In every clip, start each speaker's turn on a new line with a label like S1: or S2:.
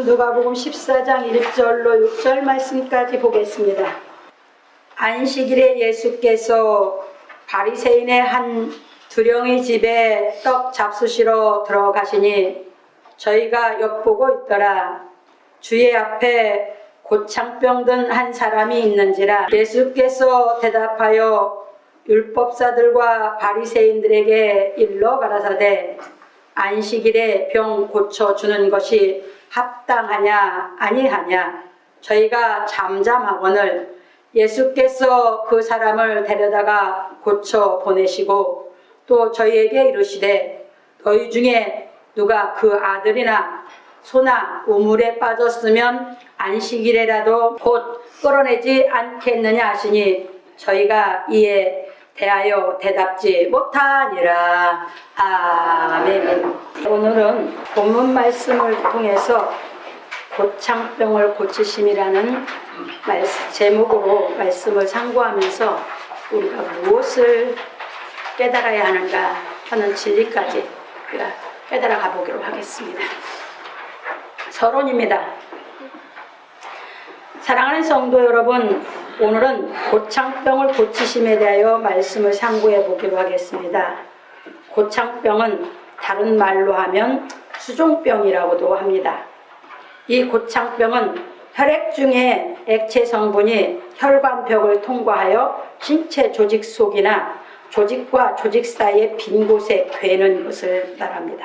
S1: 누가복음 14장 1절로 6절 말씀까지 보겠습니다. 안식일에 예수께서 바리새인의 한 두령의 집에 떡 잡수시러 들어가시니 저희가 엿보고 있더라. 주의 앞에 고창병 든 한 사람이 있는지라. 예수께서 대답하여 율법사들과 바리새인들에게 일러 가라사대 안식일에 병 고쳐주는 것이 합당하냐 아니하냐. 저희가 잠잠하거늘 예수께서 그 사람을 데려다가 고쳐 보내시고 또 저희에게 이르시되 너희 중에 누가 그 아들이나 소나 우물에 빠졌으면 안식일에라도 곧 끌어내지 않겠느냐 하시니 저희가 이에 대하여 대답지 못하니라. 아멘. 오늘은 본문 말씀을 통해서 고창병을 고치심이라는 제목으로 말씀을 상고하면서 우리가 무엇을 깨달아야 하는가 하는 진리까지 우리가 깨달아 가보기로 하겠습니다. 서론입니다. 사랑하는 성도 여러분, 오늘은 고창병을 고치심에 대하여 말씀을 상고해 보기로 하겠습니다. 고창병은 다른 말로 하면 수종병이라고도 합니다. 이 고창병은 혈액 중에 액체 성분이 혈관벽을 통과하여 신체 조직 속이나 조직과 조직 사이의 빈 곳에 괴는 것을 말합니다.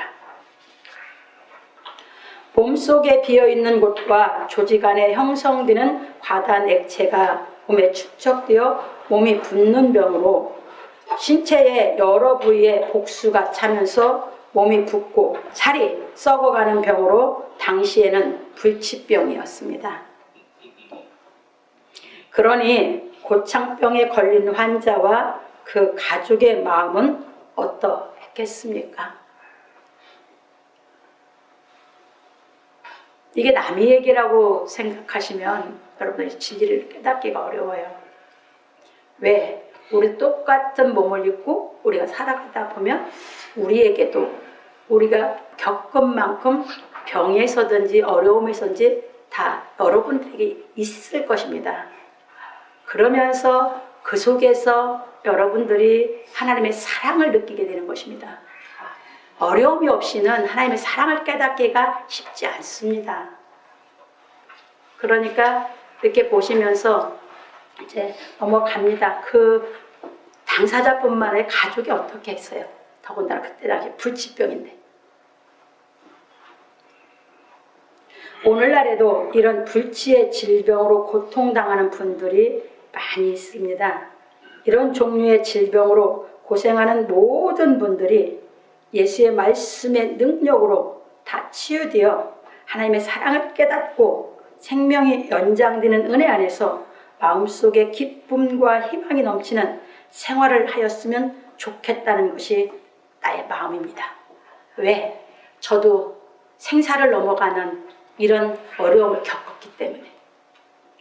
S1: 몸속에 비어있는 곳과 조직 안에 형성되는 과다한 액체가 몸에 축적되어 몸이 붓는 병으로 신체의 여러 부위에 복수가 차면서 몸이 붓고 살이 썩어가는 병으로 당시에는 불치병이었습니다. 그러니 고창병에 걸린 환자와 그 가족의 마음은 어떠했겠습니까? 이게 남의 얘기라고 생각하시면 여러분들이 진리를 깨닫기가 어려워요. 왜? 우리 똑같은 몸을 입고 우리가 살아가다 보면 우리에게도 우리가 겪은 만큼 병에서든지 어려움에서든지 다 여러분들에게 있을 것입니다. 그러면서 그 속에서 여러분들이 하나님의 사랑을 느끼게 되는 것입니다. 어려움이 없이는 하나님의 사랑을 깨닫기가 쉽지 않습니다. 그러니까 이렇게 보시면서 이제 넘어갑니다. 그 당사자뿐만 아니라 가족이 어떻게 했어요? 더군다나 그때 당시 불치병인데. 오늘날에도 이런 불치의 질병으로 고통당하는 분들이 많이 있습니다. 이런 종류의 질병으로 고생하는 모든 분들이 예수의 말씀의 능력으로 다 치유되어 하나님의 사랑을 깨닫고 생명이 연장되는 은혜 안에서 마음속에 기쁨과 희망이 넘치는 생활을 하였으면 좋겠다는 것이 나의 마음입니다. 왜? 저도 생사를 넘어가는 이런 어려움을 겪었기 때문에.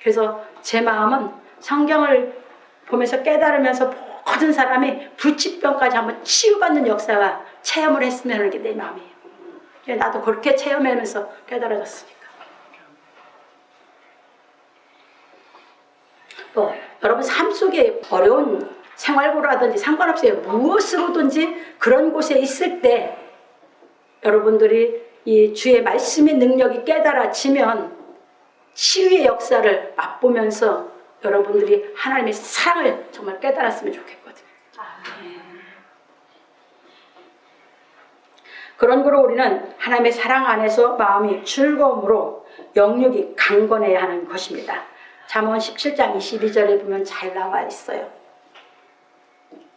S1: 그래서 제 마음은 성경을 보면서 깨달으면서 모든 사람이 불치병까지 한번 치유받는 역사가 체험을 했으면 하는 게 내 마음이에요. 나도 그렇게 체험하면서 깨달아졌으니까. 또 여러분 삶 속에 어려운 생활고라든지 상관없어요. 무엇으로든지 그런 곳에 있을 때 여러분들이 이 주의 말씀의 능력이 깨달아지면 치유의 역사를 맛보면서 여러분들이 하나님의 사랑을 정말 깨달았으면 좋겠거든요. 그런 거로 우리는 하나님의 사랑 안에서 마음이 즐거움으로 영육이 강건해야 하는 것입니다. 잠언 17장 22절에 보면 잘 나와 있어요.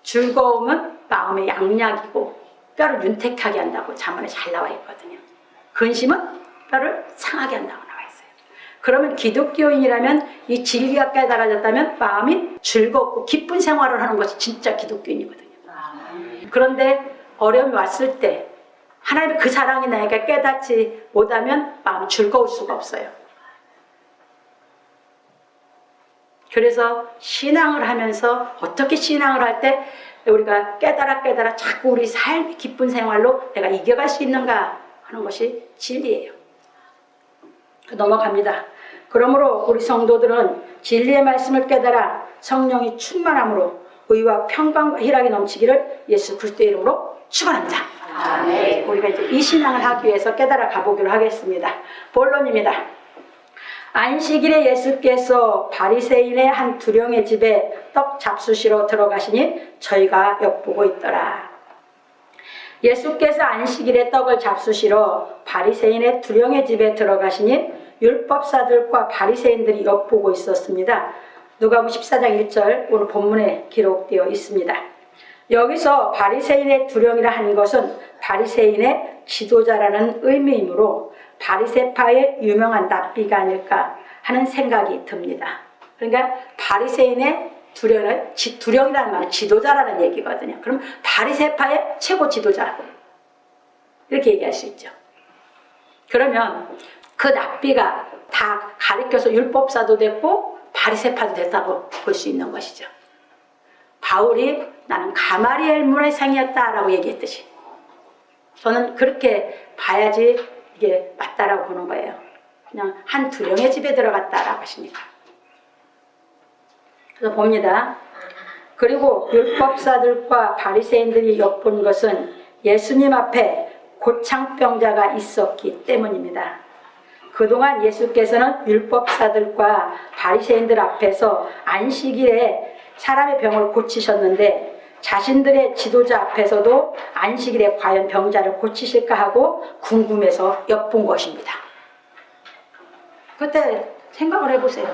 S1: 즐거움은 마음의 양약이고 뼈를 윤택하게 한다고 잠언에 잘 나와 있거든요. 근심은 뼈를 상하게 한다고 나와 있어요. 그러면 기독교인이라면 이 진리가 깨달아졌다면 마음이 즐겁고 기쁜 생활을 하는 것이 진짜 기독교인이거든요. 그런데 어려움이 왔을 때 하나님의 그 사랑이 나에게 깨닫지 못하면 마음이 즐거울 수가 없어요. 그래서 신앙을 하면서 어떻게 신앙을 할 때 우리가 깨달아 자꾸 우리 삶의 기쁜 생활로 내가 이겨갈 수 있는가 하는 것이 진리예요. 넘어갑니다. 그러므로 우리 성도들은 진리의 말씀을 깨달아 성령이 충만함으로 의와 평강과 희락이 넘치기를 예수 그리스도의 이름으로 축원합니다.
S2: 아멘.
S1: 우리가 이제 이 신앙을 하기 위해서 깨달아 가보기로 하겠습니다. 본론입니다. 안식일에 예수께서 바리새인의 한 두령의 집에 떡 잡수시러 들어가시니 저희가 엿보고 있더라. 예수께서 안식일에 떡을 잡수시러 바리새인의 두령의 집에 들어가시니 율법사들과 바리새인들이 엿보고 있었습니다. 누가복음 14장 1절 오늘 본문에 기록되어 있습니다. 여기서 바리새인의 두령이라 한 것은 바리새인의 지도자라는 의미이므로 바리새파의 유명한 랍비가 아닐까 하는 생각이 듭니다. 그러니까 바리새인의 두령이라는 말은 지도자라는 얘기거든요. 그럼 바리새파의 최고 지도자 이렇게 얘기할 수 있죠. 그러면 그 랍비가 다 가르쳐서 율법사도 됐고 바리새파도 됐다고 볼 수 있는 것이죠. 바울이 나는 가마리엘 문의 상이었다라고 얘기했듯이 저는 그렇게 봐야지 이게 맞다라고 보는 거예요. 그냥 한 두령의 집에 들어갔다라고 하시니까. 그래서 봅니다. 그리고 율법사들과 바리새인들이 엿본 것은 예수님 앞에 고창병자가 있었기 때문입니다. 그동안 예수께서는 율법사들과 바리새인들 앞에서 안식일에 사람의 병을 고치셨는데 자신들의 지도자 앞에서도 안식일에 과연 병자를 고치실까 하고 궁금해서 엿본 것입니다. 그때 생각을 해보세요.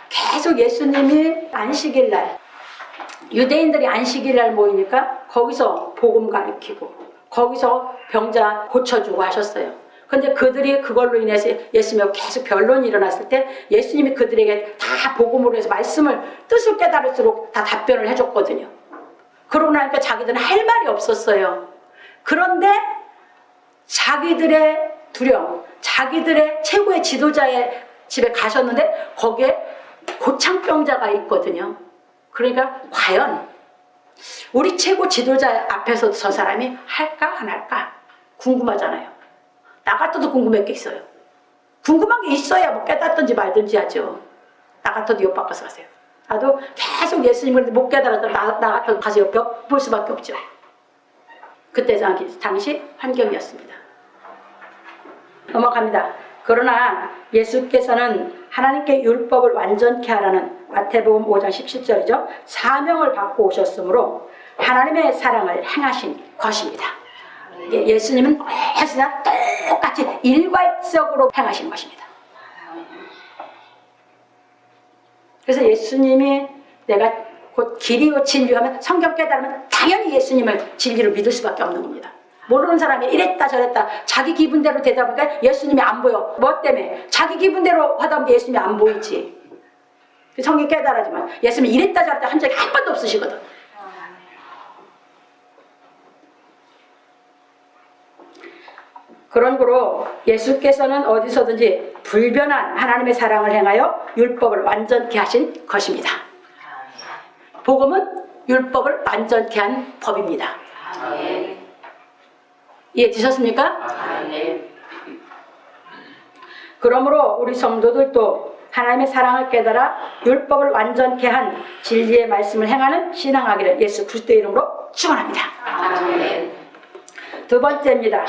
S1: 계속 예수님이 안식일날 유대인들이 안식일날 모이니까 거기서 복음 가르치고 거기서 병자 고쳐주고 하셨어요. 근데 그들이 그걸로 인해서 예수님하고 계속 변론이 일어났을 때 예수님이 그들에게 다 복음으로 해서 말씀을 뜻을 깨달을수록 다 답변을 해줬거든요. 그러고 나니까 자기들은 할 말이 없었어요. 그런데 자기들의 두령, 자기들의 최고의 지도자의 집에 가셨는데 거기에 고창병자가 있거든요. 그러니까 과연 우리 최고 지도자 앞에서 저 사람이 할까 안 할까 궁금하잖아요. 나 같아도 궁금한 게 있어요. 궁금한 게 있어야 뭐 깨닫든지 말든지 하죠. 나 같아도 옆 바꿔서 가세요. 나도 계속 예수님을 못 깨달았다 나 같아도 가서 옆 볼 수밖에 없죠. 그때 당시 환경이었습니다. 넘어갑니다. 그러나 예수께서는 하나님께 율법을 완전케 하라는 마태복음 5장 17절이죠. 사명을 받고 오셨으므로 하나님의 사랑을 행하신 것입니다. 예수님은 사실상 똑같이 일괄적으로 행하신 것입니다. 그래서 예수님이 내가 곧 길이요 진리요 하면 성경 깨달으면 당연히 예수님을 진리로 믿을 수밖에 없는 겁니다. 모르는 사람이 이랬다 저랬다 자기 기분대로 되다 보니까 예수님이 안 보여. 뭐 때문에? 자기 기분대로 하다 보니까 예수님이 안 보이지. 성경 깨달아지만 예수님이 이랬다 저랬다 한 적이 한 번도 없으시거든. 그런 거로 예수께서는 어디서든지 불변한 하나님의 사랑을 행하여 율법을 완전케 하신 것입니다. 복음은 율법을 완전케 한 법입니다. 이해되셨습니까? 그러므로 우리 성도들도 하나님의 사랑을 깨달아 율법을 완전케 한 진리의 말씀을 행하는 신앙하기를 예수 그리스도의 이름으로 축원합니다. 두 번째입니다.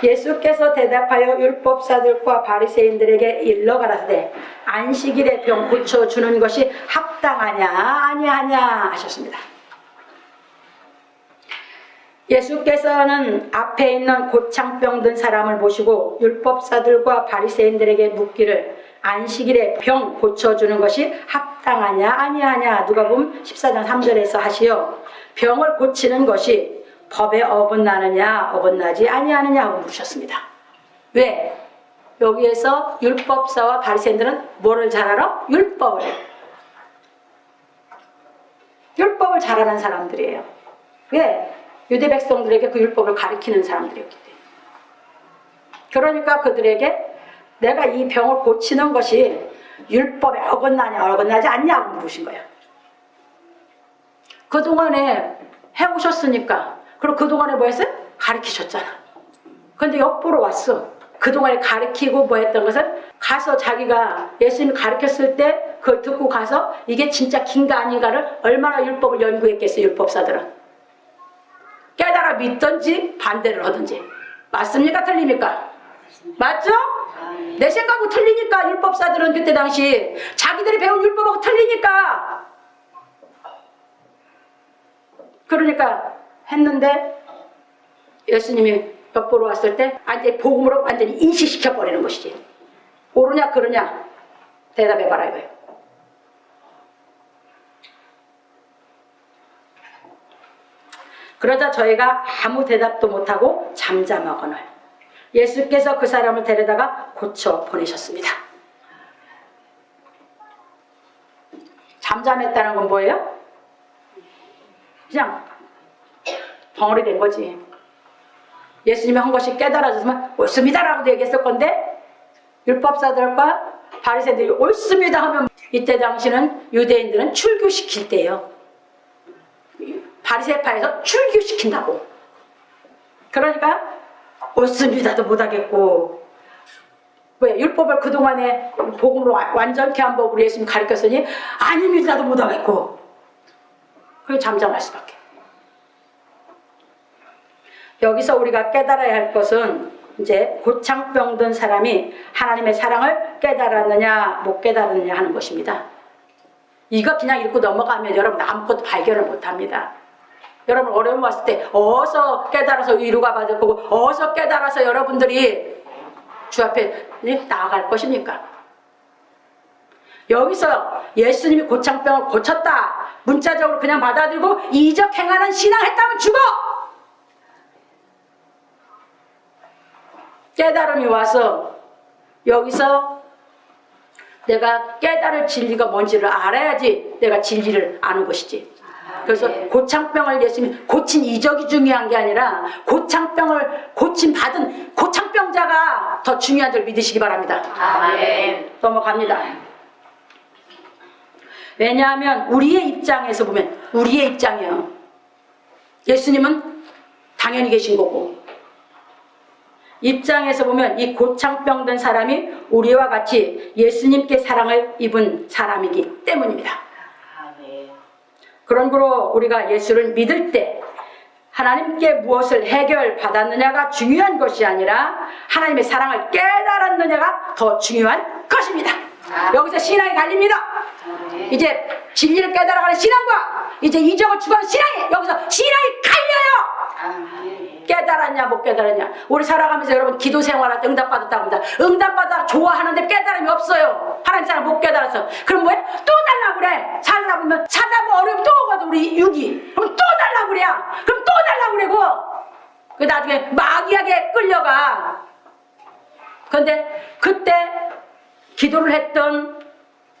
S1: 예수께서 대답하여 율법사들과 바리새인들에게 일러 가라사대 안식일에 병 고쳐주는 것이 합당하냐 아니하냐 하셨습니다. 예수께서는 앞에 있는 고창병 든 사람을 모시고 율법사들과 바리새인들에게 묻기를 안식일에 병 고쳐주는 것이 합당하냐 아니하냐 누가복음 14장 3절에서 하시어 병을 고치는 것이 법에 어긋나느냐 어긋나지 아니하느냐 하고 물으셨습니다. 왜? 여기에서 율법사와 바리새인들은 뭐를 잘 알아? 율법을 잘 아는 사람들이에요. 왜? 유대 백성들에게 그 율법을 가르치는 사람들이었기 때문에. 그러니까 그들에게 내가 이 병을 고치는 것이 율법에 어긋나냐 어긋나지 않냐고 물으신 거예요. 그동안에 해오셨으니까 그리고 그동안에 뭐 했어요? 가르치셨잖아. 근데 옆으로 왔어. 그동안에 가르치고 뭐 했던 것을 가서 자기가 예수님이 가르쳤을 때 그걸 듣고 가서 이게 진짜 긴가 아닌가를 얼마나 율법을 연구했겠어요. 율법사들은. 깨달아 믿든지 반대를 하든지. 맞습니까? 틀립니까? 맞죠? 내 생각하고 틀리니까 율법사들은 그때 당시 자기들이 배운 율법하고 틀리니까. 그러니까 했는데 예수님이 엿보러 왔을 때 이제 복음으로 완전히 인식시켜버리는 것이지. 옳으냐 그러냐 대답해봐라 이거예요. 그러자 저희가 아무 대답도 못하고 잠잠하거늘 예수께서 그 사람을 데려다가 고쳐 보내셨습니다. 잠잠했다는 건 뭐예요? 그냥 덩어리 된 거지. 예수님이 한 것이 깨달아졌으면 옳습니다라고도 얘기했을 건데 율법사들과 바리새인들이 옳습니다 하면 이때 당시는 유대인들은 출교시킬 때예요. 바리새파에서 출교시킨다고. 그러니까 옳습니다도 못하겠고 왜 율법을 그동안에 복음으로 완전케 한 법으로 예수님 가르쳤으니 아닙니다도 못하겠고 그게 잠잠할 수밖에. 여기서 우리가 깨달아야 할 것은 이제 고창병 든 사람이 하나님의 사랑을 깨달았느냐 못 깨달았느냐 하는 것입니다. 이거 그냥 읽고 넘어가면 여러분 아무것도 발견을 못합니다. 여러분 어려움 왔을 때 어디서 깨달아서 위로가 받을 거고 어디서 깨달아서 여러분들이 주 앞에 나아갈 것입니까? 여기서 예수님이 고창병을 고쳤다 문자적으로 그냥 받아들이고 이적 행하는 신앙했다면 죽어! 깨달음이 와서 여기서 내가 깨달을 진리가 뭔지를 알아야지 내가 진리를 아는 것이지. 그래서 고창병을 예수님이 고친 이적이 중요한 게 아니라 고창병을 고침받은 고창병자가 더 중요한 줄 믿으시기 바랍니다. 아멘. 넘어갑니다. 왜냐하면 우리의 입장에서 보면 우리의 입장이에요. 예수님은 당연히 계신 거고 입장에서 보면 이 고창병 든 사람이 우리와 같이 예수님께 사랑을 입은 사람이기 때문입니다. 그런 거로 우리가 예수를 믿을 때 하나님께 무엇을 해결받았느냐가 중요한 것이 아니라 하나님의 사랑을 깨달았느냐가 더 중요한 것입니다. 여기서 신앙이 갈립니다. 이제 진리를 깨달아가는 신앙과 이제 이적을 추구하는 신앙이 여기서 신앙이 갈려요. 깨달았냐 못 깨달았냐. 우리 살아가면서 여러분 기도 생활할 때 응답받았다고 합니다. 응답받아 좋아하는데 깨달음이 없어요. 하나님 사랑 못 깨달아서. 그럼 뭐야? 또 달라고 그래. 살다 보면 어려움 또 오거든 우리 육이. 그럼 또 달라고 그래. 그럼 또 달라고 그래고 그 나중에 마귀에게 끌려가. 그런데 그때 기도를 했던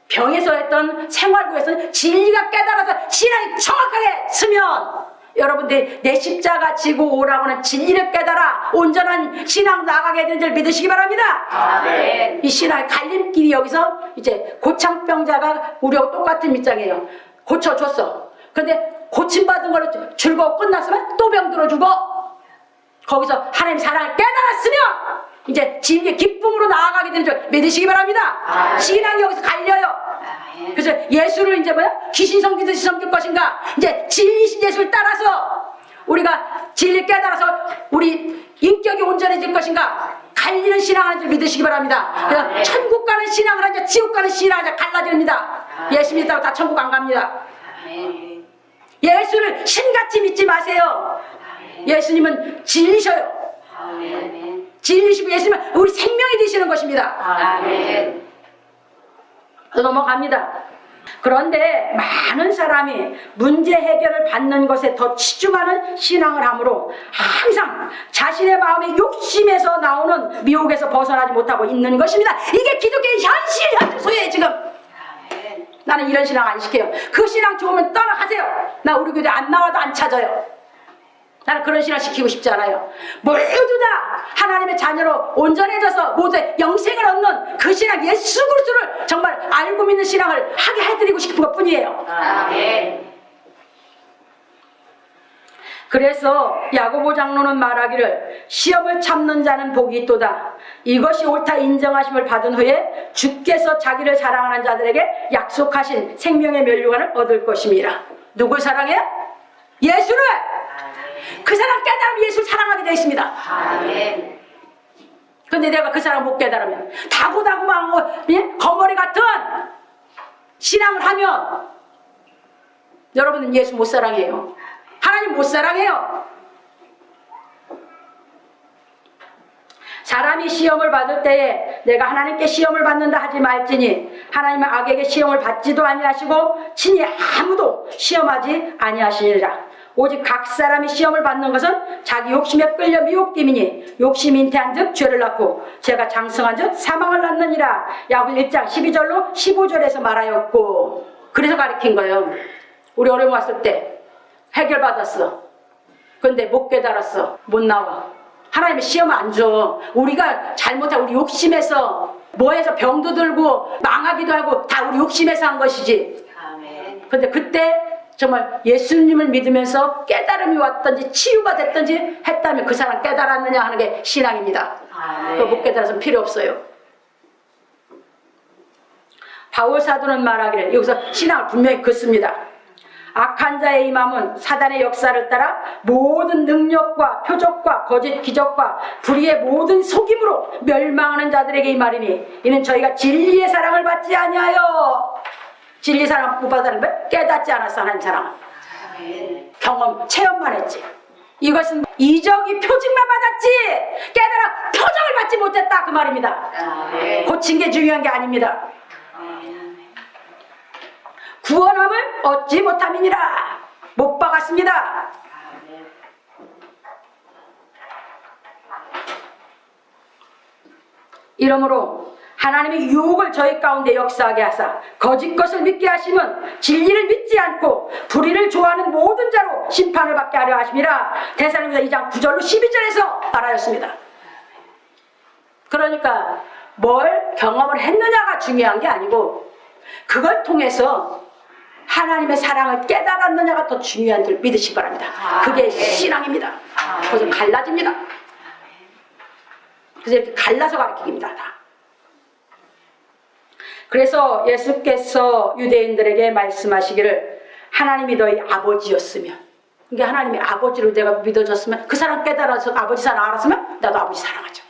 S1: 병에서 했던 생활구에서 진리가 깨달아서 신앙이 정확하게 서면 여러분들이 내 십자가 지고 오라고 하는 진리를 깨달아 온전한 신앙 나가게 되는 줄 믿으시기 바랍니다. 아멘. 이 신앙의 갈림길이 여기서 이제 고창병자가 우리하고 똑같은 입장이에요. 고쳐줬어. 근데 고침받은 걸로 즐거워 끝났으면 또 병 들어주고 거기서 하나님 사랑을 깨달았으면 이제 진리의 기쁨으로 나아가게 되는 줄 믿으시기 바랍니다. 아멘. 신앙이 여기서 갈려요. 그래서 예수를 이제 뭐야? 귀신 섬기듯이 섬길 것인가? 이제 진리신 예수를 따라서 우리가 진리 깨달아서 우리 인격이 온전해질 것인가? 갈리는 신앙하는 줄 믿으시기 바랍니다. 그래서 천국 가는 신앙을 하자 지옥 가는 신앙을 하자 갈라집니다. 예수 믿다고 다 천국 안 갑니다. 예수를 신같이 믿지 마세요. 예수님은 진리셔요. 진리시고 예수님은 우리 생명이 되시는 것입니다. 아멘. 넘어갑니다. 그런데 많은 사람이 문제 해결을 받는 것에 더 치중하는 신앙을 하므로 항상 자신의 마음의 욕심에서 나오는 미혹에서 벗어나지 못하고 있는 것입니다. 이게 기독교의 현실이에요 지금. 나는 이런 신앙 안 시켜요. 그 신앙 좋으면 떠나가세요. 나 우리 교회 안 나와도 안 찾아요. 나는 그런 신앙 시키고 싶지 않아요. 모두 다 하나님의 자녀로 온전해져서 모두 영생을 얻는 그 신앙 예수 그리스도를 정말 알고 믿는 신앙을 하게 해드리고 싶은 것 뿐이에요. 아멘. 그래서 야고보 장로는 말하기를 시험을 참는 자는 복이 있도다. 이것이 옳다 인정하심을 받은 후에 주께서 자기를 사랑하는 자들에게 약속하신 생명의 면류관을 얻을 것임이라. 누굴 사랑해요? 예수를! 그 사람 깨달으면 예수를 사랑하게 되어 있습니다. 근데 내가 그 사람 못 깨달으면 다고다고만 거머리 같은 신앙을 하면 여러분은 예수 못 사랑해요. 하나님 못 사랑해요. 사람이 시험을 받을 때에 내가 하나님께 시험을 받는다 하지 말지니 하나님은 악에게 시험을 받지도 아니하시고 친히 아무도 시험하지 아니하시니라. 오직 각 사람이 시험을 받는 것은 자기 욕심에 끌려 미혹됨이니 욕심이 잉태한 즉 죄를 낳고 죄가 장성한 즉 사망을 낳느니라. 야고보 1장 12절로 15절에서 말하였고, 그래서 가르친 거예요. 우리 어려움 왔을 때 해결받았어. 근데 못 깨달았어. 못 나와. 하나님의 시험을 안 줘. 우리가 잘못하고 우리 욕심에서 뭐해서 병도 들고 망하기도 하고 다 우리 욕심에서 한 것이지. 근데 그때 정말 예수님을 믿으면서 깨달음이 왔든지 치유가 됐든지 했다면 그 사람 깨달았느냐 하는 게 신앙입니다. 그거 못 깨달아서는 필요 없어요. 바울 사도는 말하기를, 여기서 신앙을 분명히 긋습니다. 악한 자의 임함은 사단의 역사를 따라 모든 능력과 표적과 거짓 기적과 불의의 모든 속임으로 멸망하는 자들에게 임하리니 이는 저희가 진리의 사랑을 받지 아니하여. 진리 사랑을 못 받는 거야? 깨닫지 않았어. 하나님 사랑은 경험 체험만 했지. 이것은 이적이 표징만 받았지 깨달아 표적을 받지 못했다 그 말입니다. 고친 게 중요한 게 아닙니다. 구원함을 얻지 못함이니라. 못 박았습니다. 이러므로 하나님이 유혹을 저희 가운데 역사하게 하사 거짓 것을 믿게 하심은 진리를 믿지 않고 불의를 좋아하는 모든 자로 심판을 받게 하려 하심이라. 데살로니가 2장 9절로 12절에서 말하였습니다. 그러니까 뭘 경험을 했느냐가 중요한 게 아니고 그걸 통해서 하나님의 사랑을 깨달았느냐가 더 중요한 줄 믿으신 거랍니다. 그게 신앙입니다. 그것은 갈라집니다. 그래서 이렇게 갈라서 가르치기입니다. 다. 그래서 예수께서 유대인들에게 말씀하시기를 하나님이 너희 아버지였으면, 그러니까 하나님이 아버지로 내가 믿어졌으면 그 사람 깨달아서 아버지 사랑 알았으면 나도 아버지 사랑하죠.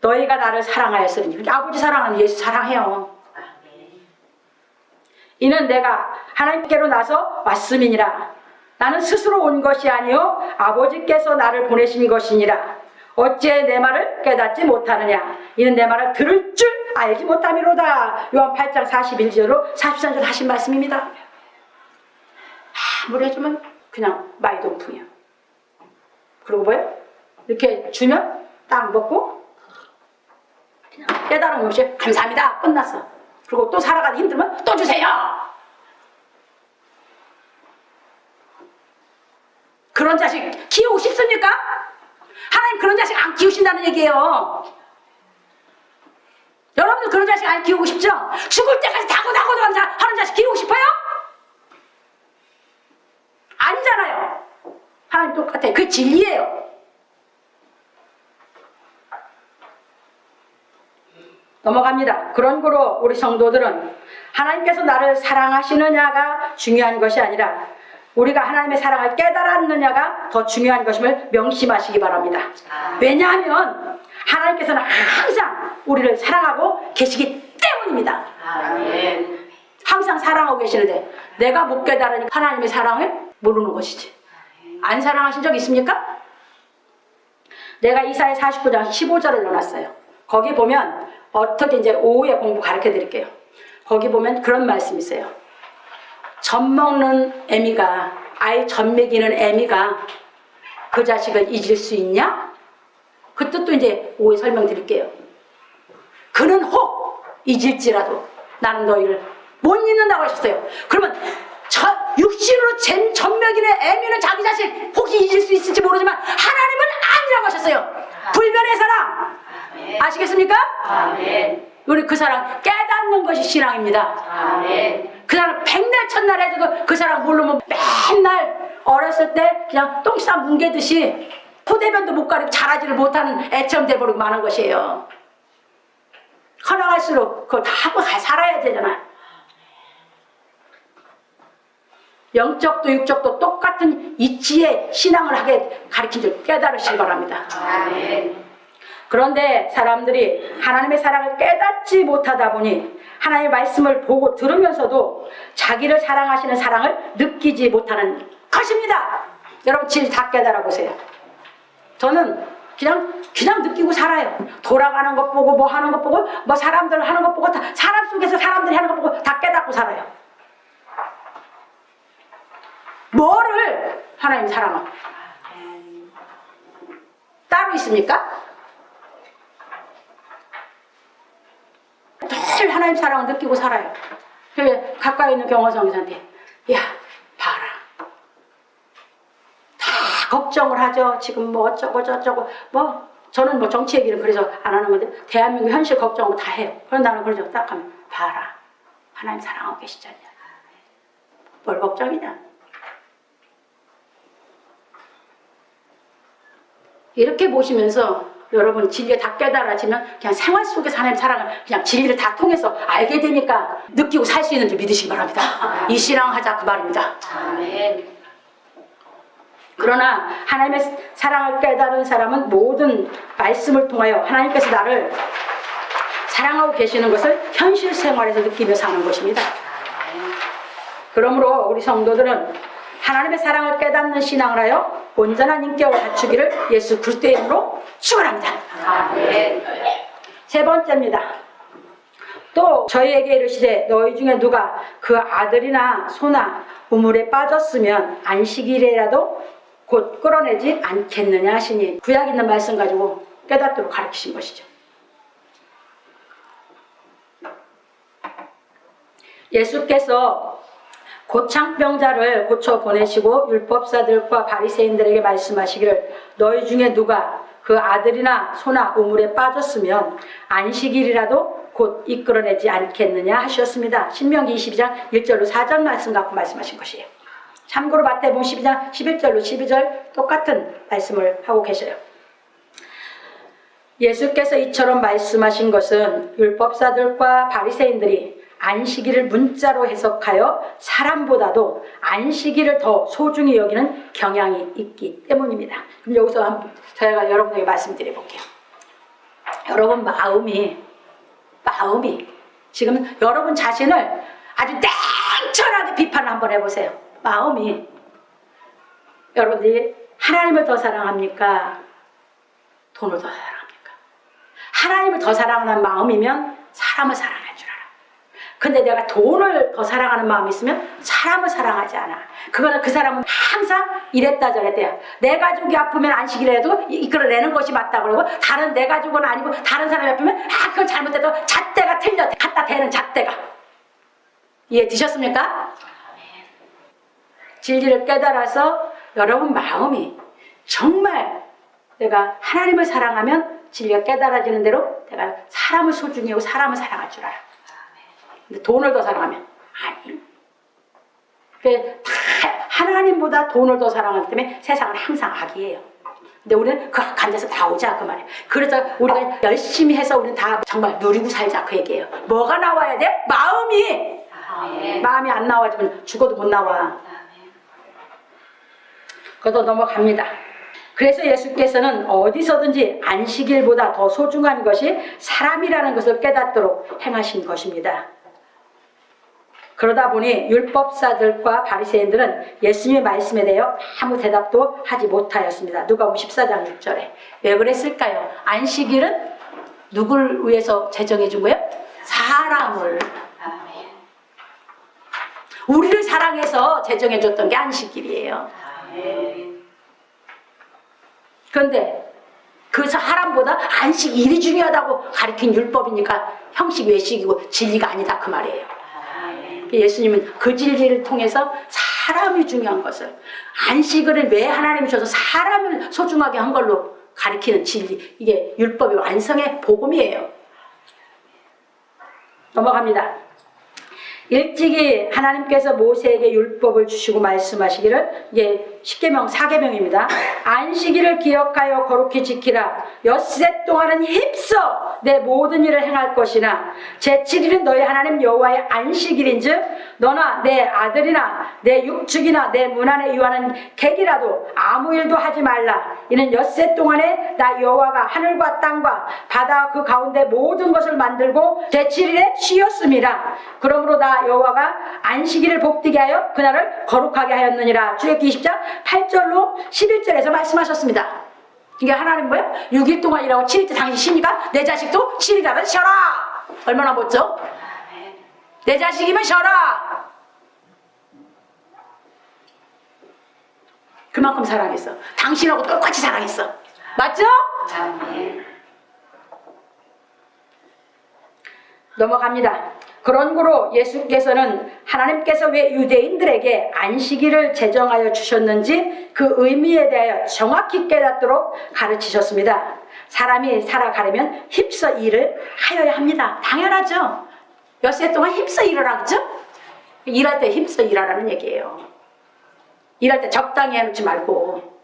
S1: 너희가 나를 사랑하였으니, 그러니까 아버지 사랑하는 예수 사랑해요. 이는 내가 하나님께로 나서 왔음이니라. 나는 스스로 온 것이 아니요 아버지께서 나를 보내신 것이니라. 어찌 내 말을 깨닫지 못하느냐. 이는 내 말을 들을 줄 알지 못함이로다. 요한 8장 41절로 43절 하신 말씀입니다. 아무리 해주면 그냥 마이동풍이야. 그리고 뭐예요? 이렇게 주면 딱 먹고 그냥 깨달음 없이 감사합니다 끝났어. 그리고 또 살아가기 힘들면 또 주세요. 그런 자식 키우고 싶습니까? 하나님 그런 자식 안 키우신다는 얘기예요. 여러분들 그런 자식 안 키우고 싶죠? 죽을 때까지 다고다고 하는 자식 키우고 싶어요? 아니잖아요. 하나님 똑같아요. 그게 진리예요. 넘어갑니다. 그런 거로 우리 성도들은 하나님께서 나를 사랑하시느냐가 중요한 것이 아니라 우리가 하나님의 사랑을 깨달았느냐가 더 중요한 것임을 명심하시기 바랍니다. 왜냐하면 하나님께서는 항상 우리를 사랑하고 계시기 때문입니다. 항상 사랑하고 계시는데 내가 못 깨달으니까 하나님의 사랑을 모르는 것이지. 안 사랑하신 적 있습니까? 내가 이사야 49장 15절을 넣어놨어요. 거기 보면 어떻게 이제 오후에 공부 가르쳐 드릴게요. 거기 보면 그런 말씀이 있어요. 젖 먹는 애미가, 아이 젖 먹이는 애미가 그 자식을 잊을 수 있냐? 그 뜻도 이제 오후에 설명드릴게요. 그는 혹 잊을지라도 나는 너희를 못 잊는다고 하셨어요. 그러면 육신으로 젖 먹이는 애미는 자기 자식 혹시 잊을 수 있을지 모르지만 하나님은 아니라고 하셨어요. 불변의 사랑. 아시겠습니까? 우리 그 사랑 깨닫는 것이 신앙입니다. 그 사람 백날 천날 해줘도 그 사람 모르면 맨날 어렸을 때 그냥 똥싸 뭉개듯이 포대변도 못 가리고 자라지를 못하는 애처럼 돼버리고 마는 것이에요. 커나갈수록 그걸 다 하고 살아야 되잖아요. 영적도 육적도 똑같은 이치의 신앙을 하게 가르친 줄 깨달으시기 바랍니다. 그런데 사람들이 하나님의 사랑을 깨닫지 못하다 보니 하나님의 말씀을 보고 들으면서도 자기를 사랑하시는 사랑을 느끼지 못하는 것입니다. 여러분 질 다 깨달아 보세요. 저는 그냥 느끼고 살아요. 돌아가는 것 보고 뭐 하는 것 보고 뭐 사람들 하는 것 보고 다 사람 속에서 사람들이 하는 것 보고 다 깨닫고 살아요. 뭐를 하나님 사랑을 따로 있습니까? 늘 하나님 사랑을 느끼고 살아요. 가까이 있는 경호성사한테 야 봐라 다 걱정을 하죠. 지금 뭐 어쩌고 저쩌고 뭐 저는 뭐 정치 얘기는 그래서 안 하는 건데 대한민국 현실 걱정을 다 해요. 그럼 나는 그러죠. 딱 하면 봐라 하나님 사랑하고 계시지 않냐. 뭘 걱정이냐. 이렇게 보시면서 여러분 진리가 다 깨달아지면 그냥 생활 속에서 하나님 사랑을 그냥 진리를 다 통해서 알게 되니까 느끼고 살 수 있는 줄 믿으시기 바랍니다. 이 신앙하자 그 말입니다. 아멘. 그러나 하나님의 사랑을 깨달은 사람은 모든 말씀을 통하여 하나님께서 나를 사랑하고 계시는 것을 현실 생활에서 느끼며 사는 것입니다. 그러므로 우리 성도들은 하나님의 사랑을 깨닫는 신앙을 하여 온전한 인격을 갖추기를 예수 그리스도의 이름으로 축원합니다. 세 번째입니다. 또 저희에게 이르시되 너희 중에 누가 그 아들이나 소나 우물에 빠졌으면 안식일이라도 곧 끌어내지 않겠느냐 하시니 구약 있는 말씀 가지고 깨닫도록 가르치신 것이죠. 예수께서 고창병자를 고쳐 보내시고 율법사들과 바리새인들에게 말씀하시기를 너희 중에 누가 그 아들이나 소나 우물에 빠졌으면 안식일이라도 곧 이끌어내지 않겠느냐 하셨습니다. 신명기 22장 1절로 4절 말씀 갖고 말씀하신 것이에요. 참고로 마태복음 12장 11절로 12절 똑같은 말씀을 하고 계셔요. 예수께서 이처럼 말씀하신 것은 율법사들과 바리새인들이 안식일을 문자로 해석하여 사람보다도 안식일을 더 소중히 여기는 경향이 있기 때문입니다. 그럼 여기서 한번 제가 여러분에게 말씀드려 볼게요. 여러분 마음이 지금 여러분 자신을 아주 냉철하게 비판을 한번 해보세요. 마음이 여러분들이 하나님을 더 사랑합니까? 돈을 더 사랑합니까? 하나님을 더 사랑하는 마음이면 사람을 사랑할 줄 알아. 근데 내가 돈을 더 사랑하는 마음이 있으면 사람을 사랑하지 않아. 그거는 그 사람은 항상 이랬다 저랬대요. 내 가족이 아프면 안식일에도 이끌어내는 것이 맞다 그러고 다른 내 가족은 아니고 다른 사람이 아프면 그건 잘못돼도 잣대가 틀려 갖다 대는 잣대가. 이해 되셨습니까? 진리를 깨달아서 여러분 마음이 정말 내가 하나님을 사랑하면 진리가 깨달아지는 대로 내가 사람을 소중히 하고 사람을 사랑할 줄 알아. 근데 돈을 더 사랑하면 아니. 다 하나님보다 돈을 더 사랑하기 때문에 세상은 항상 악이에요. 근데 우리는 그 악한 데서 나오자 그 말이에요. 그래서 우리가 열심히 해서 우리는 다 정말 누리고 살자 그 얘기예요. 뭐가 나와야 돼? 마음이. 마음이 안 나와지면 죽어도 못 나와. 그것도 넘어갑니다. 그래서 예수께서는 어디서든지 안식일보다 더 소중한 것이 사람이라는 것을 깨닫도록 행하신 것입니다. 그러다 보니 율법사들과 바리새인들은 예수님의 말씀에 대하여 아무 대답도 하지 못하였습니다. 누가복음 14장 6절에. 왜 그랬을까요? 안식일은 누굴 위해서 제정해 준 거예요? 사람을. 우리를 사랑해서 제정해 줬던 게 안식일이에요. 그런데 그 사람보다 안식일이 중요하다고 가르친 율법이니까 형식 외식이고 진리가 아니다 그 말이에요. 예수님은 그 진리를 통해서 사람이 중요한 것을 안식일을 왜 하나님이 줘서 사람을 소중하게 한 걸로 가르치는 진리, 이게 율법의 완성의 복음이에요. 넘어갑니다. 일찍이 하나님께서 모세에게 율법을 주시고 말씀하시기를, 이게 십계명 4계명입니다. 안식일을 기억하여 거룩히 지키라. 엿새 동안은 힘써 내 모든 일을 행할 것이나 제7일은 너희 하나님 여호와의 안식일인즉 너나 내 아들이나 내 육축이나 내 문 안에 유하는 객이라도 아무 일도 하지 말라. 이는 엿새 동안에 나 여호와가 하늘과 땅과 바다와 그 가운데 모든 것을 만들고 제7일에 쉬었음이라. 그러므로 나 여호와가 안식일을 복되게 하여 그날을 거룩하게 하였느니라. 출애굽기 20장 8절로 11절에서 말씀하셨습니다. 이게 하나님 뭐예요? 6일 동안 일하고 7일째 당신 쉬니까 내 자식도 7일하면 쉬어라. 얼마나 멋져? 내 자식이면 쉬어라. 그만큼 사랑했어. 당신하고 똑같이 사랑했어. 맞죠? 넘어갑니다. 그런 거로 예수께서는 하나님께서 왜 유대인들에게 안식일을 제정하여 주셨는지 그 의미에 대하여 정확히 깨닫도록 가르치셨습니다. 사람이 살아가려면 힘써 일을 하여야 합니다. 당연하죠. 엿새 동안 힘써 일을 하죠. 일할 때 힘써 일하라는 얘기예요. 일할 때 적당히 해놓지 말고.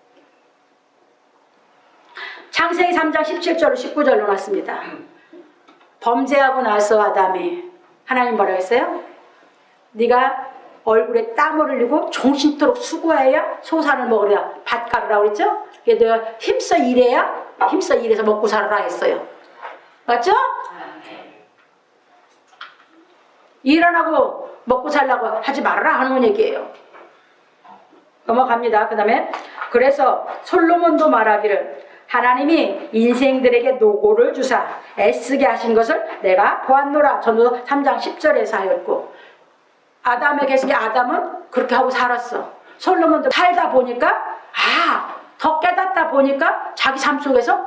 S1: 창세기 3장 17절로 19절로 났습니다. 범죄하고 나서 아담이 하나님 뭐라고 했어요? 네가 얼굴에 땀을 흘리고 정신토록 수고해야 소산을 먹으랴 밭 가르라고 그랬죠? 내가 힘써 일해야 힘써 일해서 먹고 살아라 했어요. 맞죠? 일 안 하고 먹고 살라고 하지 말아라 하는 얘기예요. 넘어갑니다. 그 다음에 그래서 솔로몬도 말하기를 하나님이 인생들에게 노고를 주사 애쓰게 하신 것을 내가 보았노라. 전도 3장 10절에서 하였고, 아담의 계승에 아담은 그렇게 하고 살았어. 솔로몬도 살다 보니까 더 깨닫다 보니까 자기 삶 속에서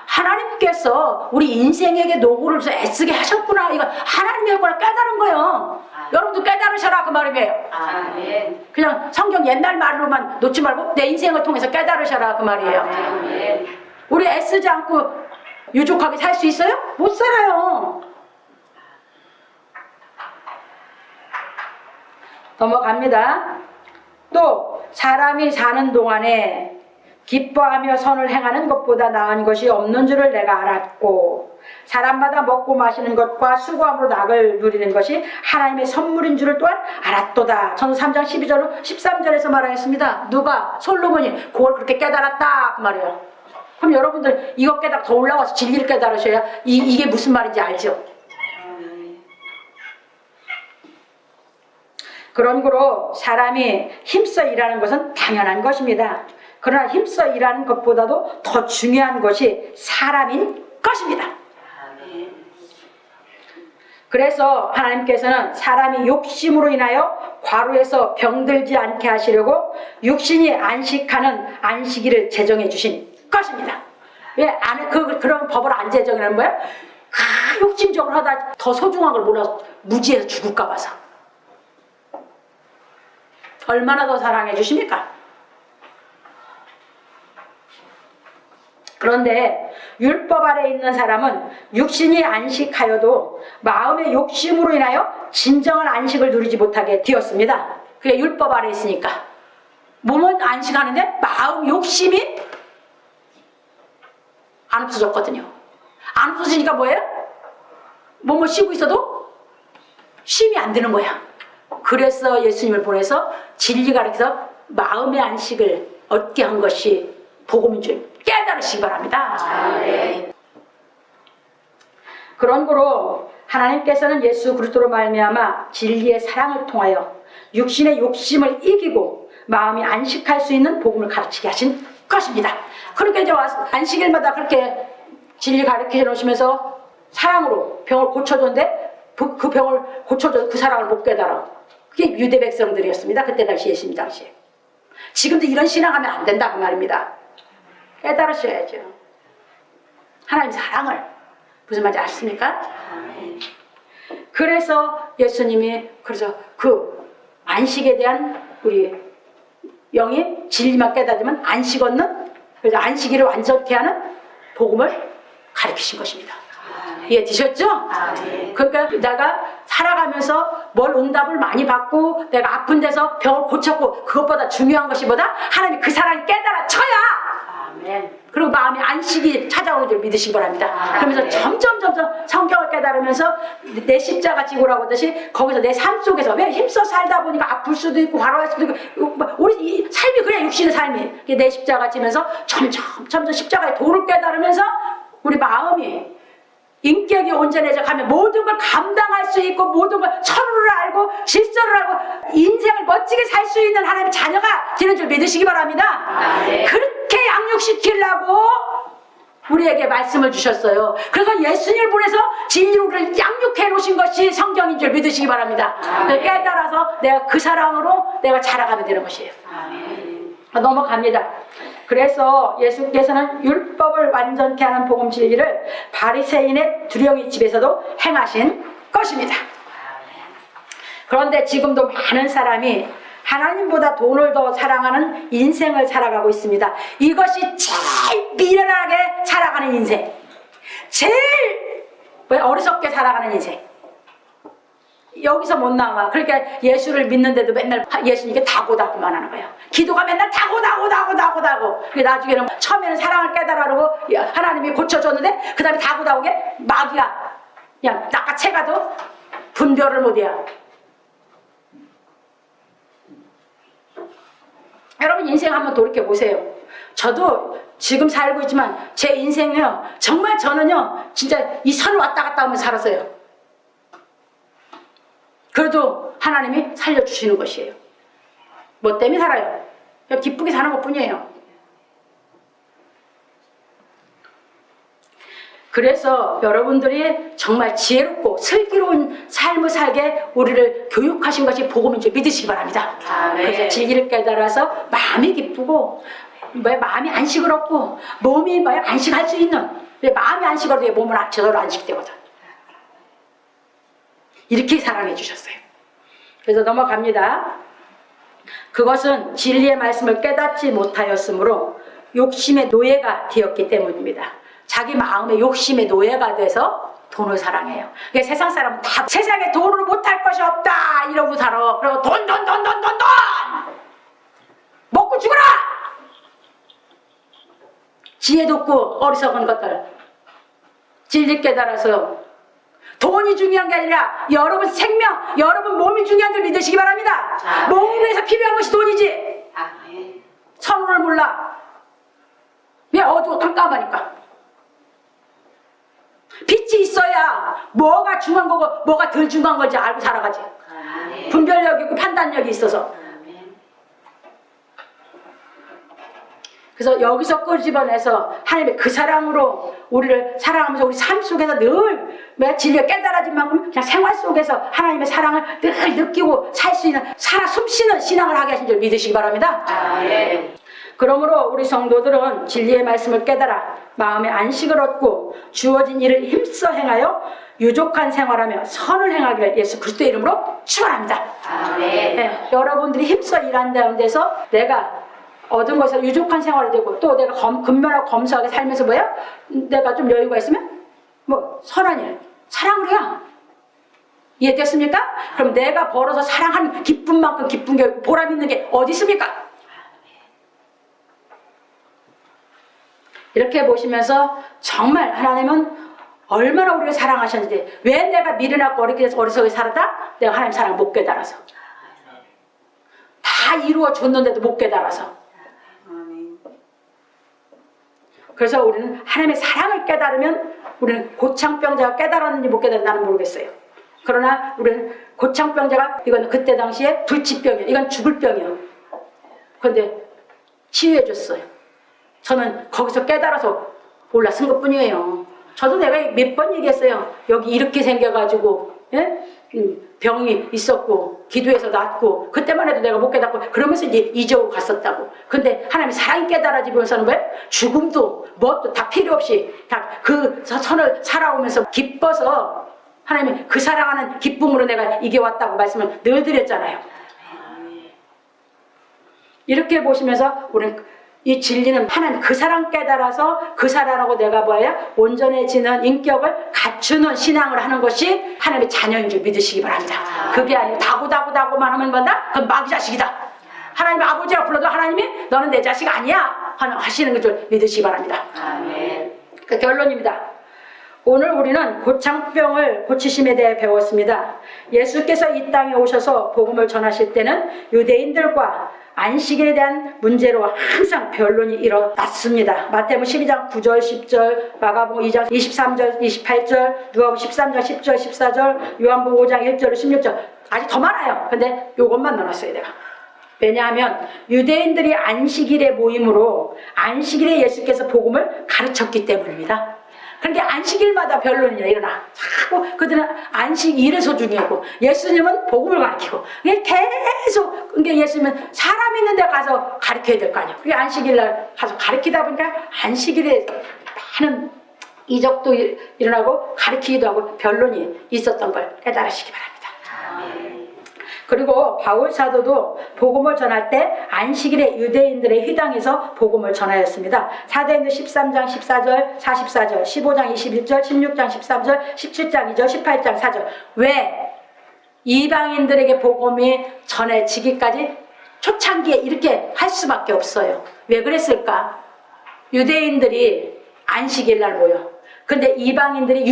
S1: 하나님께서 우리 인생에게 노고를 줘서 애쓰게 하셨구나. 이거 하나님의 거라 깨달은 거예요. 여러분도 깨달으셔라 그 말이에요. 아멘. 그냥 성경 옛날 말로만 놓지 말고 내 인생을 통해서 깨달으셔라 그 말이에요. 아멘. 우리 애쓰지 않고 유족하게 살 수 있어요? 못 살아요. 넘어갑니다. 또 사람이 사는 동안에 기뻐하며 선을 행하는 것보다 나은 것이 없는 줄을 내가 알았고, 사람마다 먹고 마시는 것과 수고함으로 낙을 누리는 것이 하나님의 선물인 줄을 또한 알았도다. 전도 3장 12절로 13절에서 말하였습니다. 누가? 솔로몬이 그걸 그렇게 깨달았다 그 말이에요. 그럼 여러분들 이거 깨닫고 더 올라가서 진리를 깨달으셔야 이게 무슨 말인지 알죠? 그런 거로 사람이 힘써 일하는 것은 당연한 것입니다. 그러나 힘써 일하는 것보다도 더 중요한 것이 사람인 것입니다. 그래서 하나님께서는 사람이 욕심으로 인하여 과로해서 병들지 않게 하시려고 육신이 안식하는 안식일을 제정해 주신 것입니다. 왜 그런 법을 안 제정하는 거예요? 욕심적으로 하다 더 소중한 걸 몰라서 무지해서 죽을까 봐서. 얼마나 더 사랑해 주십니까? 그런데 율법 아래 있는 사람은 육신이 안식하여도 마음의 욕심으로 인하여 진정한 안식을 누리지 못하게 되었습니다. 그게 율법 아래 있으니까. 몸은 안식하는데 마음 욕심이 안 없어졌거든요. 안 없어지니까 뭐예요? 몸을 쉬고 있어도 쉼이 안 드는 거야. 그래서 예수님을 보내서 진리 가르쳐서 마음의 안식을 얻게 한 것이 복음인 줄 깨달으시기 바랍니다. 그런 거로 하나님께서는 예수 그리스도로 말미암아 진리의 사랑을 통하여 육신의 욕심을 이기고 마음이 안식할 수 있는 복음을 가르치게 하신 것입니다. 그러니까 이제 와서 안식일마다 그렇게 진리 가르쳐 놓으시면서 사랑으로 병을 고쳐줬는데 그 병을 고쳐줘 그 사랑을 못 깨달아. 그게 유대 백성들이었습니다. 그때 당시 예수님 당시에. 지금도 이런 신앙하면 안 된다 그 말입니다. 깨달으셔야죠. 하나님 사랑을. 무슨 말인지 아십니까? 그래서 예수님이 그래서 그 안식에 대한 우리 영이 진리만 깨닫으면 안식 얻는, 그래서 안식일을 완전케 하는 복음을 가르치신 것입니다. 이해되셨죠? 그러니까 내가 살아가면서 뭘 응답을 많이 받고 내가 아픈 데서 병을 고쳤고 그것보다 중요한 것이 뭐다? 하나님 그 사랑이 깨달아져야 그리고 마음이 안식이 찾아오는 줄 믿으시기 바랍니다. 그러면서 점점 성경을 깨달으면서 내 십자가 지고라고 하듯이 거기서 내 삶 속에서 왜 힘써 살다 보니까 아플 수도 있고 화로할 수도 있고 우리 이 삶이 그냥 육신의 삶이 내 십자가 지면서 점점 십자가의 도를 깨달으면서 우리 마음이 인격이 온전해져 가면 모든 걸 감당할 수 있고 모든 걸 서로를 알고 질서를 알고 인생을 멋지게 살 수 있는 하나님의 자녀가 되는 줄 믿으시기 바랍니다. 그렇게 양육시키려고 우리에게 말씀을 주셨어요. 그래서 예수님을 보내서 진리로 우리를 양육해 놓으신 것이 성경인 줄 믿으시기 바랍니다. 깨달아서 내가 그 사랑으로 내가 자라가면 되는 것이에요. 넘어갑니다. 그래서 예수께서는 율법을 완전케 하는 복음 진리를 바리새인의 두령의 집에서도 행하신 것입니다. 그런데 지금도 많은 사람이 하나님보다 돈을 더 사랑하는 인생을 살아가고 있습니다. 이것이 제일 미련하게 살아가는 인생, 제일 어리석게 살아가는 인생. 여기서 못 나와. 그러니까 예수를 믿는데도 맨날 예수님께 다고다고만 하는 거예요. 기도가 맨날 다고. 나중에는 처음에는 사랑을 깨달으라고 하나님이 고쳐줬는데 그 다음에 다고게 마귀야. 그냥 낚아채가도 분별을 못해요. 여러분 인생 한번 돌이켜보세요. 저도 지금 살고 있지만 제 인생은요 정말 저는요 진짜 이 선을 왔다 갔다 하면서 살았어요. 그래도 하나님이 살려주시는 것이에요. 뭐 때문에 살아요? 그냥 기쁘게 사는 것 뿐이에요. 그래서 여러분들이 정말 지혜롭고 슬기로운 삶을 살게 우리를 교육하신 것이 복음인 줄 믿으시기 바랍니다. 그래서 진리를 깨달아서 마음이 기쁘고 마음이 안식을 얻고 몸이 안식할 수 있는 마음이 안식을 얻어야 몸은 제대로 안식되거든. 이렇게 사랑해 주셨어요. 그래서 넘어갑니다. 그것은 진리의 말씀을 깨닫지 못하였으므로 욕심의 노예가 되었기 때문입니다. 자기 마음의 욕심의 노예가 돼서 돈을 사랑해요. 그러니까 세상 사람은 다 세상에 돈으로 못할 것이 없다 이러고 살아. 그리고 돈 먹고 죽어라. 지혜도 없고 어리석은 것들 진리 깨달아서 돈이 중요한 게 아니라 여러분 생명, 여러분 몸이 중요한 줄 믿으시기 바랍니다. 몸을 위해서 필요한 것이 돈이지. 선물을 몰라. 왜 어두워 깜깜하니까. 빛이 있어야 뭐가 중요한 거고 뭐가 덜 중요한 건지 알고 살아가지. 분별력이 있고 판단력이 있어서. 그래서 여기서 끄집어내서 하나님의 그 사랑으로 우리를 사랑하면서 우리 삶 속에서 늘 진리가 깨달아진 만큼 그냥 생활 속에서 하나님의 사랑을 늘 느끼고 살 수 있는 살아 숨쉬는 신앙을 하게 하신 줄 믿으시기 바랍니다. 그러므로 우리 성도들은 진리의 말씀을 깨달아 마음의 안식을 얻고 주어진 일을 힘써 행하여 유족한 생활하며 선을 행하기를 예수 그리스도의 이름으로 축원합니다. 네, 여러분들이 힘써 일한다는 데서 내가 얻은 것에서 유족한 생활이 되고 또 내가 근면하고 검소하게 살면서 뭐야? 내가 좀 여유가 있으면 뭐 선한 일, 사랑을 해요. 이해됐습니까? 그럼 내가 벌어서 사랑한 기쁜 만큼 기쁜 게 보람 있는 게 어디 있습니까? 이렇게 보시면서 정말 하나님은 얼마나 우리를 사랑하셨는지 왜 내가 미련하고 어리석게 살았다? 내가 하나님 사랑을 못 깨달아서 다 이루어 줬는데도 못 깨달아서 그래서 우리는 하나님의 사랑을 깨달으면 우리는 고창병자가 깨달았는지 못 깨달았는지 나는 모르겠어요. 그러나 우리는 고창병자가 이건 그때 당시에 불치병이에요. 이건 죽을 병이에요. 그런데 치유해 줬어요. 저는 거기서 깨달아서 올라선 것뿐이에요. 저도 내가 몇 번 얘기했어요. 여기 이렇게 생겨가지고 병이 있었고 기도해서 낫고 그때만 해도 내가 못 깨닫고 그러면서 이제 이적으로 갔었다고. 근데 하나님의 사랑이 깨달아지면서는 왜? 죽음도 뭣도 다 필요 없이 다 그 선을 살아오면서 기뻐서 하나님이 그 사랑하는 기쁨으로 내가 이겨왔다고 말씀을 늘 드렸잖아요. 이렇게 보시면서 우리는 이 진리는 하나님 그 사람 깨달아서 그 사람하고 내가 뭐야? 온전해지는 인격을 갖추는 신앙을 하는 것이 하나님의 자녀인 줄 믿으시기 바랍니다. 그게 아니고 다구다구다구만 하면 뭐다? 그건 마귀 자식이다. 하나님 아버지라 불러도 하나님이 너는 내 자식 아니야 하시는 줄 믿으시기 바랍니다. 아멘. 그 결론입니다. 오늘 우리는 고창병을 고치심에 대해 배웠습니다. 예수께서 이 땅에 오셔서 복음을 전하실 때는 유대인들과 안식일에 대한 문제로 항상 변론이 일어났습니다. 마태복음 12장 9절 10절, 마가복음 2장 23절 28절, 누가복음 13장 10절 14절, 요한복음 5장 1절 16절, 아직 더 많아요. 근데 요것만 넣어놨어요 내가. 왜냐하면 유대인들이 안식일의 모임으로 안식일에 예수께서 복음을 가르쳤기 때문입니다. 그러니까 안식일마다 변론이 일어나. 자꾸 그들은 안식일에서 중요하고 예수님은 복음을 가르치고 계속 그러니까 예수님은 사람 있는 데 가서 가르쳐야 될 거 아니에요. 그게 안식일날 가서 가르치다 보니까 안식일에 많은 이적도 일어나고 가르치기도 하고 변론이 있었던 걸 깨달으시기 바랍니다. 그리고 바울 사도도 복음을 전할 때 안식일에 유대인들의 회당에서 복음을 전하였습니다. 사도행전 13장 14절 44절 15장 21절 16장 13절 17장 2절 18장 4절. 왜 이방인들에게 복음이 전해지기까지 초창기에 이렇게 할 수밖에 없어요. 왜 그랬을까? 유대인들이 안식일날 모여. 근데 이방인들이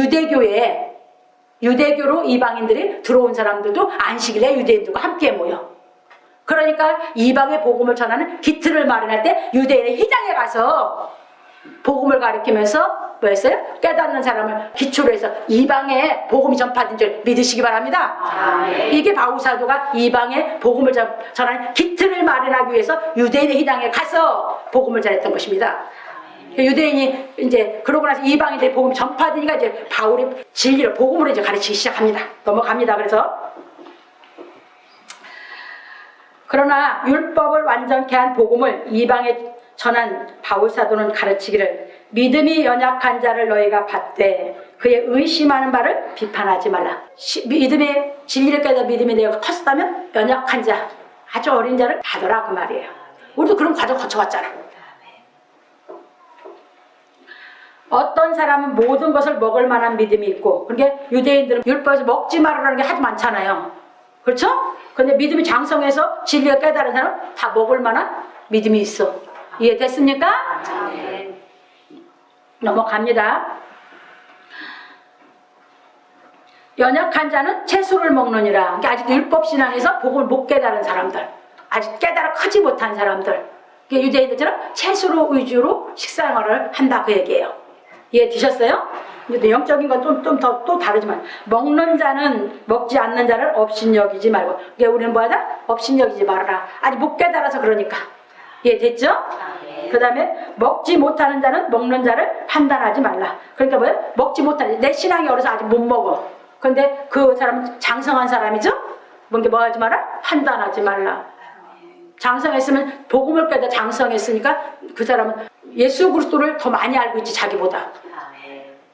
S1: 유대교로 이방인들이 들어온 사람들도 안식일에 유대인들과 함께 모여. 그러니까 이방의 복음을 전하는 기틀을 마련할 때 유대인의 회당에 가서 복음을 가르치면서 뭐 했어요? 깨닫는 사람을 기초로 해서 이방에 복음이 전파된 줄 믿으시기 바랍니다. 이게 바울 사도가 이방에 복음을 전하는 기틀을 마련하기 위해서 유대인의 회당에 가서 복음을 전했던 것입니다. 유대인이 이제 그러고 나서 이방인들의 복음이 전파되니까 이제 바울이 진리를 복음으로 이제 가르치기 시작합니다. 넘어갑니다. 그래서 그러나 율법을 완전케 한 복음을 이방에 전한 바울 사도는 가르치기를 믿음이 연약한 자를 너희가 받되 그의 의심하는 바를 비판하지 말라. 믿음의 진리를 깨달아 믿음이 내가 컸다면 연약한 자, 아주 어린 자를 받으라 그 말이에요. 우리도 그런 과정 거쳐왔잖아. 어떤 사람은 모든 것을 먹을 만한 믿음이 있고, 그러니까 유대인들은 율법에서 먹지 말으라는 게 아주 많잖아요. 그렇죠? 근데 믿음이 장성해서 진리가 깨달은 사람은 다 먹을 만한 믿음이 있어. 이해됐습니까? 네. 넘어갑니다. 연약한 자는 채소를 먹느니라. 그러니까 아직 율법 신앙에서 복음을 못 깨달은 사람들, 아직 깨달아 크지 못한 사람들, 그러니까 유대인들처럼 채소로 위주로 식사생활을 한다 그 얘기예요. 이해되셨어요? 근데 영적인 건 좀 더 다르지만 먹는 자는 먹지 않는 자를 업신여기지 말고, 그러니까 우리는 뭐하다? 업신여기지 말아라. 아직 못 깨달아서 그러니까. 이해됐죠? 그 다음에 먹지 못하는 자는 먹는 자를 판단하지 말라. 그러니까 뭐예요? 먹지 못하는, 내 신앙이 어려서 아직 못 먹어. 근데 그 사람은 장성한 사람이죠? 뭔게 뭐 하지 마라? 판단하지 말라. 장성했으면 복음을 깨다 장성했으니까 그 사람은 예수 그리스도를 더 많이 알고 있지 자기보다.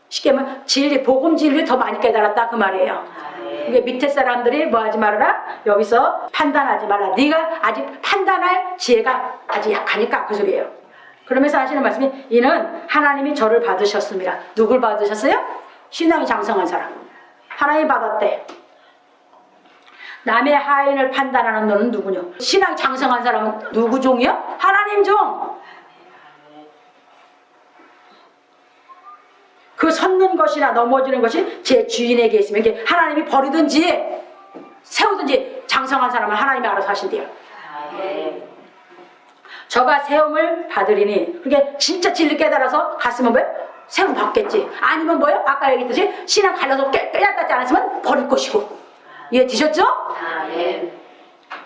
S1: 쉽게 말하면 진리, 복음 진리를 더 많이 깨달았다 그 말이에요. 그러니까 밑에 사람들이 뭐 하지 말아라? 여기서 판단하지 말라. 네가 아직 판단할 지혜가 아직 약하니까 그 소리예요. 그러면서 하시는 말씀이 이는 하나님이 저를 받으셨습니다. 누굴 받으셨어요? 신앙이 장성한 사람. 하나님이 받았대. 남의 하인을 판단하는 너는 누구냐? 신앙 장성한 사람은 누구 종이요? 하나님 종. 그 섰는 것이나 넘어지는 것이 제 주인에게 있으면 이게 하나님이 버리든지 세우든지 장성한 사람은 하나님이 알아서 하신대요. 저가 세움을 받으리니, 그게 진짜 진리 깨달아서 갔으면 뭐예요? 세움 받겠지. 아니면 뭐예요? 아까 얘기했듯이 신앙 갈라서 깨닫지 않았으면 버릴 것이고. 이해되셨죠?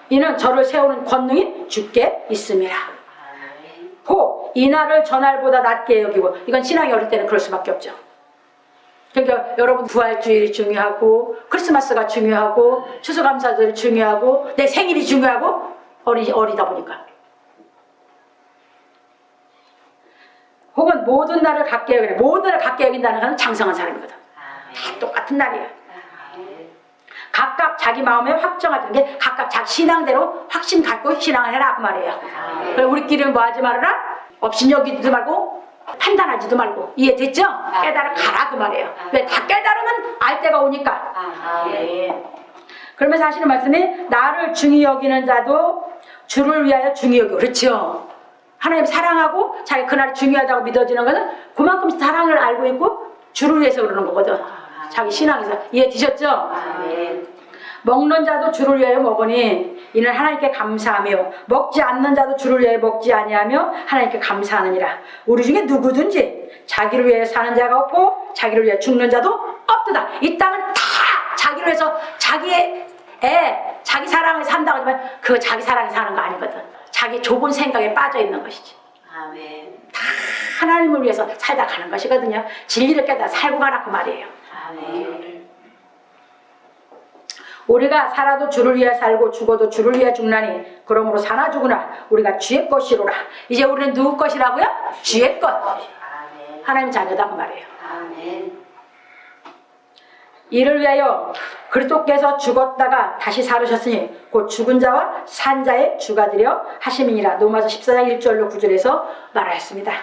S1: 이는 저를 세우는 권능이 주께 있음이라. 호 이날을 전날보다 낮게 여기고, 이건 신앙이 어릴 때는 그럴 수밖에 없죠. 그러니까 여러분 부활주일이 중요하고 크리스마스가 중요하고 추수감사절이 중요하고 내 생일이 중요하고 어리다 보니까, 혹은 모든 날을 갖게 여기는, 모든 날을 갖게 여긴다는 것은 장성한 사람이거든. 다 똑같은 날이에요. 각각 자기 마음에 확정하는 게 각각 자기 신앙대로 확신 갖고 신앙을 해라 그 말이에요. 그래서 우리끼리는 뭐 하지 말아라? 업신여기지도 말고 판단하지도 말고. 이해됐죠? 깨달아 가라 그 말이에요. 왜? 다 깨달으면 알 때가 오니까. 그러면서 하시는 말씀이 나를 중히 여기는 자도 주를 위하여 중히 여기고. 그렇죠. 하나님 사랑하고 자기 그날이 중요하다고 믿어지는 것은 그만큼 사랑을 알고 있고 주를 위해서 그러는 거거든. 자기 신앙에서. 이해되셨죠? 먹는 자도 주를 위하여 먹으니 이는 하나님께 감사하며 먹지 않는 자도 주를 위하여 먹지 아니하며 하나님께 감사하느니라. 우리 중에 누구든지 자기를 위해 사는 자가 없고 자기를 위해 죽는 자도 없도다. 이 땅은 다 자기를 위해서 자기의 자기 사랑을 산다고 하지만 그 자기 사랑이 사는 거 아니거든. 자기 좁은 생각에 빠져 있는 것이지.
S2: 아멘.
S1: 다 하나님을 위해서 살다 가는 것이거든요. 진리를 깨달아 살고 가라 그 말이에요.
S2: 아멘.
S1: 우리가 살아도 주를 위해 살고 죽어도 주를 위해 죽나니 그러므로 사나 죽으나 우리가 주의 것이로라. 이제 우리는 누구 것이라고요? 주의 것.
S2: 아멘.
S1: 하나님 자녀다 그 말이에요.
S2: 아멘.
S1: 이를 위하여 그리스도께서 죽었다가 다시 살으셨으니 곧 죽은 자와 산 자의 주가 되려 하심이니라. 로마서 14장 1절로 9절에서 말하였습니다.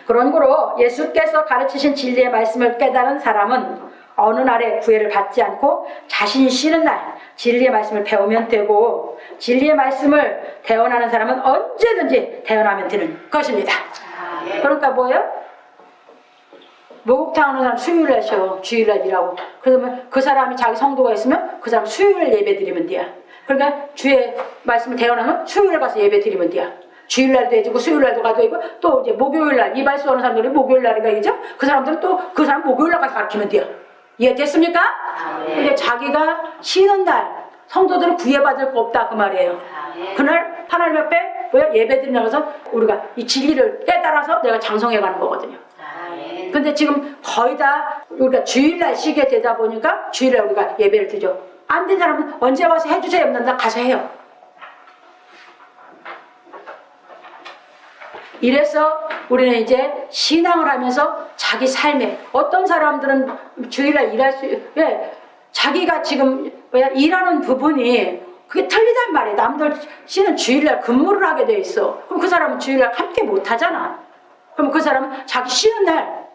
S1: 그러므로 예수께서 가르치신 진리의 말씀을 깨달은 사람은 어느 날에 구애를 받지 않고 자신이 쉬는 날 진리의 말씀을 배우면 되고 진리의 말씀을 대언하는 사람은 언제든지 대언하면 되는 것입니다. 그러니까 뭐예요? 목욕탕 하는 사람 수요일에 쉬어. 주일날 일하고. 그러면 그 사람이 자기 성도가 있으면 그 사람 수요일에 예배 드리면 돼요. 그러니까 주의 말씀을 대언하면 수요일에 가서 예배 드리면 돼요. 주일날도 해주고 수요일날도 가도 되고 또 이제 목요일날 이발소 하는 사람들이 목요일날인가 이죠? 그 사람들은 또 그 사람 목요일날 가서 가르치면 돼요. 이해됐습니까? 근데 자기가 쉬는 날 성도들은 구애받을 거 없다 그 말이에요. 그날 하나님 앞에 뭐야? 예배 드리면서 우리가 이 진리를 깨달아서 내가 장성해 가는 거거든요. 근데 지금 거의 다 우리가 주일날 쉬게 되다 보니까 주일날 우리가 예배를 드리죠. 안 된 사람은 언제 와서 해주세요? 없는다 가서 해요. 이래서 우리는 이제 신앙을 하면서 자기 삶에 어떤 사람들은 주일날 일할 수 왜 자기가 지금 뭐야 일하는 부분이 그게 틀리단 말이에요. 남들 씨는 주일날 근무를 하게 돼 있어. 그럼 그 사람은 주일날 함께 못 하잖아. 그럼 그 사람은 자기 쉬는 날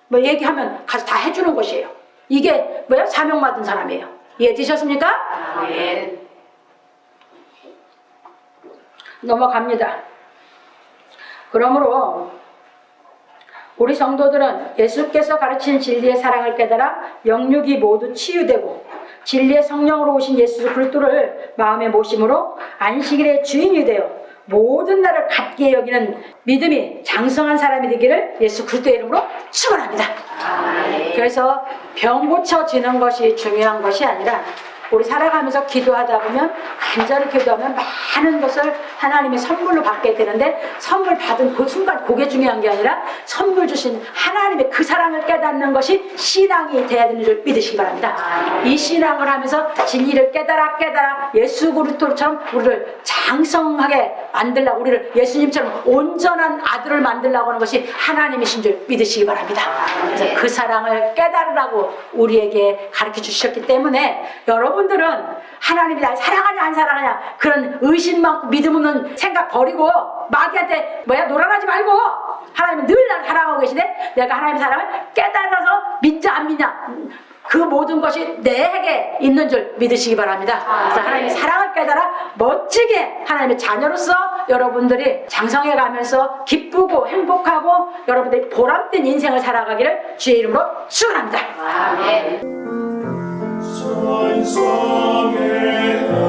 S1: 뭐 얘기하면 가서 다 해주는 것이에요. 이게 뭐야 사명받은 사람이에요. 이해되셨습니까?
S2: 아멘.
S1: 넘어갑니다. 그러므로 우리 성도들은 예수께서 가르친 진리의 사랑을 깨달아 영육이 모두 치유되고 진리의 성령으로 오신 예수 그리스도를 마음에 모심으로 안식일의 주인이 되어 모든 날을 갖게 여기는 믿음이 장성한 사람이 되기를 예수 그리스도의 이름으로 축원합니다. 그래서 병 고쳐지는 것이 중요한 것이 아니라 우리 살아가면서 기도하다 보면 간절히 기도하면 많은 것을 하나님의 선물로 받게 되는데 선물 받은 그 순간 그게 중요한 게 아니라 선물 주신 하나님의 그 사랑을 깨닫는 것이 신앙이 돼야 되는 줄 믿으시기 바랍니다. 이 신앙을 하면서 진리를 깨달아 예수 그리스도처럼 우리를 장성하게 만들려고 우리를 예수님처럼 온전한 아들을 만들려고 하는 것이 하나님이신 줄 믿으시기 바랍니다. 그래서 그 사랑을 깨달으라고 우리에게 가르쳐 주셨기 때문에 여러분들은 하나님이 날 사랑하냐 안 사랑하냐 그런 의심 많고 믿음 없는 생각 버리고 마귀한테 뭐야 놀아나지 말고 하나님은 늘 나를 사랑하고 계시네. 내가 하나님 사랑을 깨달아서 믿자 안 믿냐 그 모든 것이 내게 있는 줄 믿으시기 바랍니다. 그래서 하나님의 사랑을 깨달아 멋지게 하나님의 자녀로서 여러분들이 장성해 가면서 기쁘고 행복하고 여러분들이 보람된 인생을 살아가기를 주의 이름으로 축원합니다.
S2: 아멘.
S3: 찬송해